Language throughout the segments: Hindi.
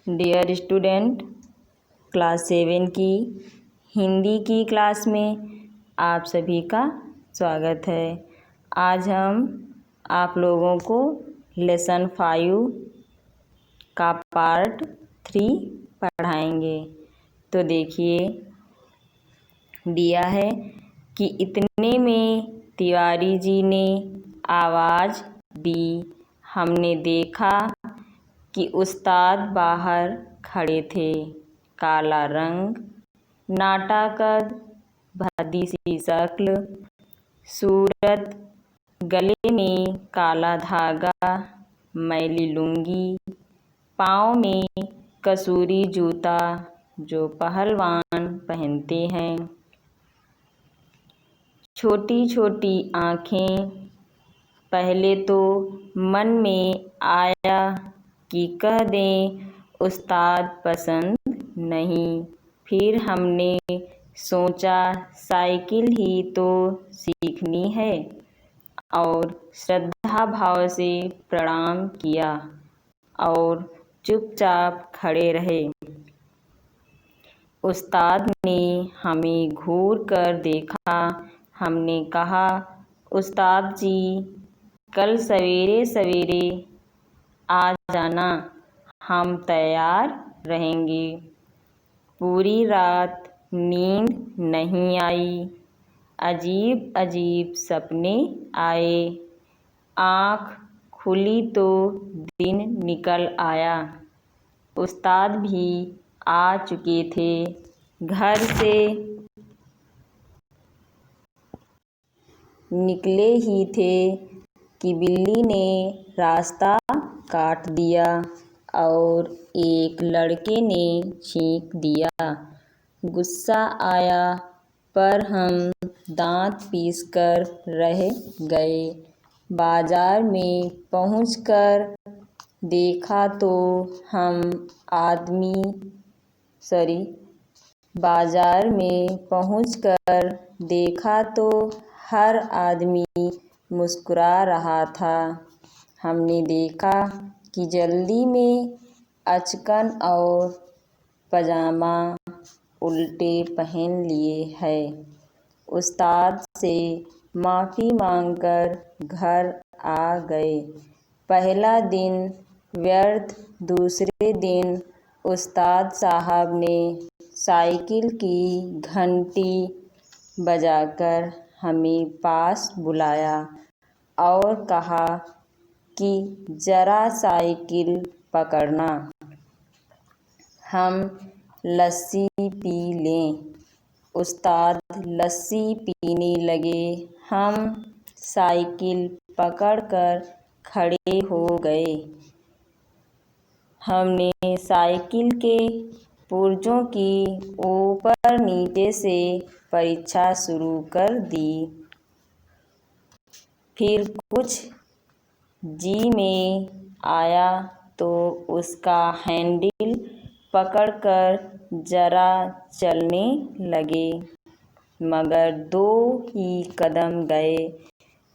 डियर स्टूडेंट, क्लास 7 की हिंदी की क्लास में आप सभी का स्वागत है। आज हम आप लोगों को लेसन 5 का पार्ट 3 पढ़ाएंगे। तो देखिए, दिया है कि इतने में तिवारी जी ने आवाज़ दी। हमने देखा कि उस्ताद बाहर खड़े थे। काला रंग, नाटा कद, भद्दी सी शक्ल, सूरत, गले में काला धागा, मैली लुंगी, पाँव में कसूरी जूता जो पहलवान पहनते हैं, छोटी छोटी आँखें। पहले तो मन में आया कि कह दें उस्ताद पसंद नहीं। फिर हमने सोचा साइकिल ही तो सीखनी है और श्रद्धा भाव से प्रणाम किया और चुपचाप खड़े रहे। उस्ताद ने हमें घूर कर देखा। हमने कहा, उस्ताद जी, कल सवेरे सवेरे आ जाना, हम तैयार रहेंगे। पूरी रात नींद नहीं आई। अजीब अजीब सपने आए। आँख खुली तो दिन निकल आया। उस्ताद भी आ चुके थे। घर से निकले ही थे कि बिल्ली ने रास्ता काट दिया और एक लड़के ने छींक दिया। गुस्सा आया पर हम दांत पीसकर रह गए। बाजार में पहुंचकर देखा तो बाजार में पहुंचकर देखा तो हर आदमी मुस्कुरा रहा था। हमने देखा कि जल्दी में अचकन और पजामा उल्टे पहन लिए है। उस्ताद से माफ़ी मांगकर घर आ गए। पहला दिन व्यर्थ। दूसरे दिन उस्ताद साहब ने साइकिल की घंटी बजाकर हमें पास बुलाया और कहा कि ज़रा साइकिल पकड़ना, हम लस्सी पी लें। उस्ताद लस्सी पीने लगे। हम साइकिल पकड़कर खड़े हो गए। हमने साइकिल के पुर्जों की ऊपर नीचे से परीक्षा शुरू कर दी। फिर कुछ जी में आया तो उसका हैंडल पकड़कर ज़रा चलने लगे, मगर 2 ही कदम गए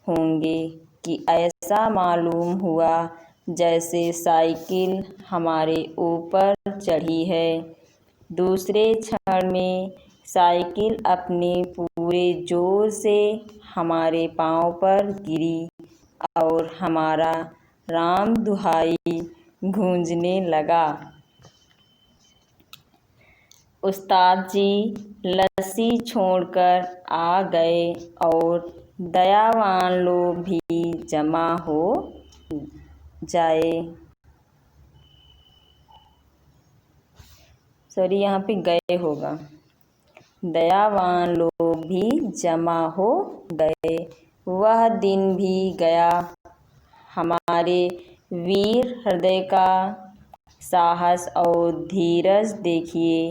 होंगे कि ऐसा मालूम हुआ जैसे साइकिल हमारे ऊपर चढ़ी है। दूसरे क्षण में साइकिल अपने पूरे जोर से हमारे पाँव पर गिरी और हमारा राम दुहाई गूंजने लगा। उस्ताद जी लस्सी छोड़कर आ गए और दयावान लोग भी जमा हो जाए। यहाँ पे गए होगा। दयावान लोग भी जमा हो गए। वह दिन भी गया। हमारे वीर हृदय का साहस और धीरज देखिए।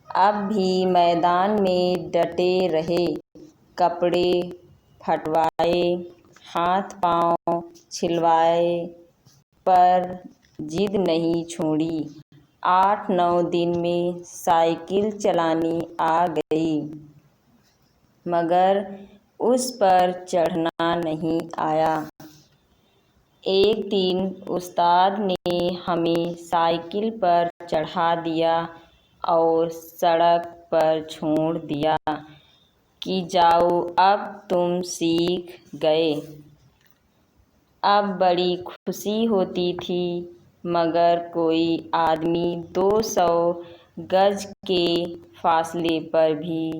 अब भी मैदान में डटे रहे। कपड़े फटवाए, हाथ पांव छिलवाए, पर जिद नहीं छोड़ी। 8-9 दिन में साइकिल चलानी आ गई, मगर उस पर चढ़ना नहीं आया। एक दिन उस्ताद ने हमें साइकिल पर चढ़ा दिया और सड़क पर छोड़ दिया कि जाओ अब तुम सीख गए। अब बड़ी खुशी होती थी, मगर कोई आदमी 200 गज के फासले पर भी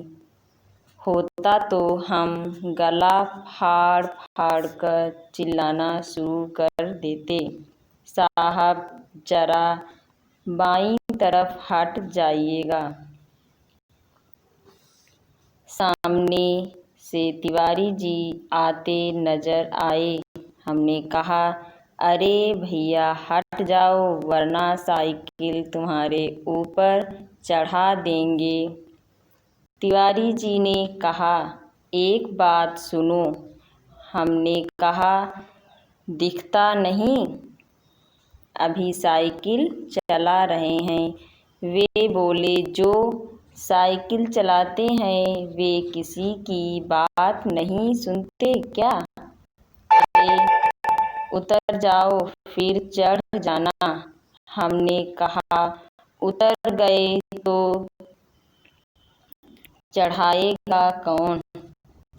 होता तो हम गला फाड़ फाड़ कर चिल्लाना शुरू कर देते, साहब जरा बाईं तरफ हट जाइएगा। सामने से तिवारी जी आते नजर आए। हमने कहा, अरे भैया हट जाओ वरना साइकिल तुम्हारे ऊपर चढ़ा देंगे। तिवारी जी ने कहा, एक बात सुनो। हमने कहा, दिखता नहीं, अभी साइकिल चला रहे हैं। वे बोले, जो साइकिल चलाते हैं वे किसी की बात नहीं सुनते क्या? अरे उतर जाओ फिर चढ़ जाना। हमने कहा, उतर गए तो चढ़ाएगा कौन?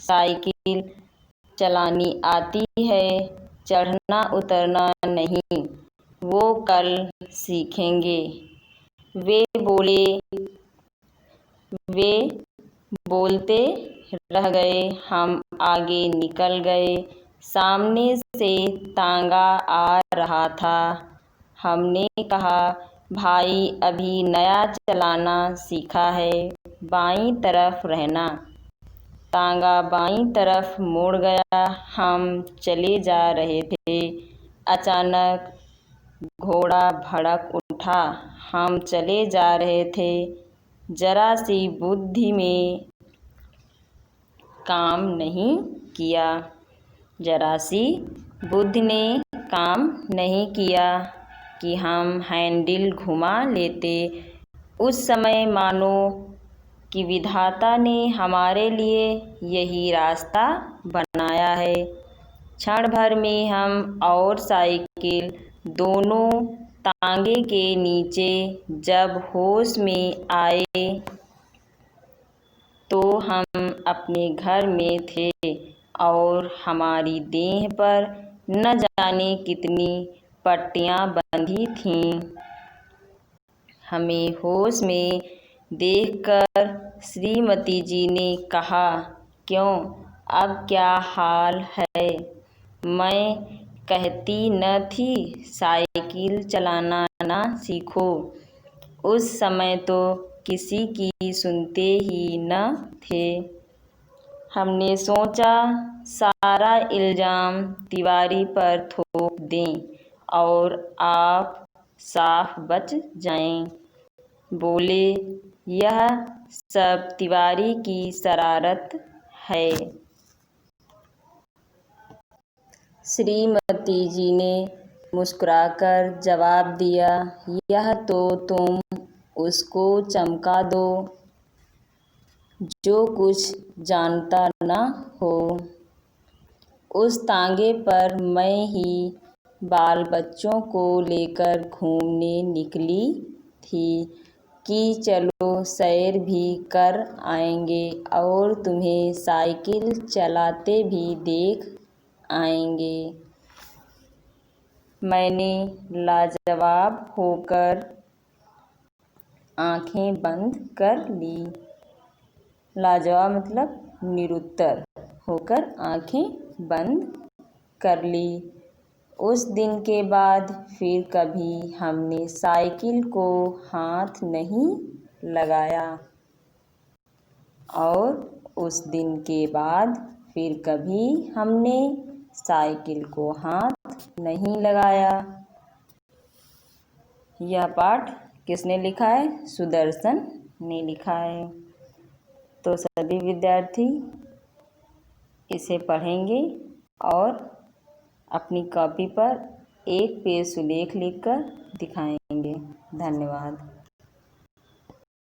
साइकिल चलानी आती है, चढ़ना उतरना नहीं, वो कल सीखेंगे। वे बोलते रह गए। हम आगे निकल गए। सामने से तांगा आ रहा था। हमने कहा, भाई अभी नया चलाना सीखा है, बाईं तरफ रहना। तांगा बाईं तरफ मुड़ गया। हम चले जा रहे थे, अचानक घोड़ा भड़क उठा। हम चले जा रहे थे, जरा सी बुद्धि में काम नहीं किया। जरा सी बुद्धि ने काम नहीं किया कि हम हैंडल घुमा लेते। उस समय मानो कि विधाता ने हमारे लिए यही रास्ता बनाया है। क्षण भर में हम और साइकिल दोनों तांगे के नीचे। जब होश में आए तो हम अपने घर में थे और हमारी देह पर न जाने कितनी पट्टियां बंधी थीं। हमें होश में देखकर श्रीमती जी ने कहा, क्यों, अब क्या हाल है? मैं कहती न थी साइकिल चलाना ना सीखो। उस समय तो किसी की सुनते ही न थे। हमने सोचा सारा इल्ज़ाम तिवारी पर थोप दें और आप साफ बच जाएं। बोले, यह सब तिवारी की शरारत है। श्रीमती जी ने मुस्कुराकर जवाब दिया, यह तो तुम उसको चमका दो जो कुछ जानता न हो। उस तांगे पर मैं ही बाल बच्चों को लेकर घूमने निकली थी कि चलो सैर भी कर आएंगे और तुम्हें साइकिल चलाते भी देख आएंगे। मैंने लाजवाब होकर आंखें बंद कर ली। लाजवाब मतलब निरुत्तर होकर आंखें बंद कर ली। उस दिन के बाद फिर कभी हमने साइकिल को हाथ नहीं लगाया और उस दिन के बाद फिर कभी हमने साइकिल को हाथ नहीं लगाया। यह पाठ किसने लिखा है? सुदर्शन ने लिखा है। तो सभी विद्यार्थी इसे पढ़ेंगे और अपनी कॉपी पर एक पेज सुलेख लिखकर दिखाएंगे। धन्यवाद।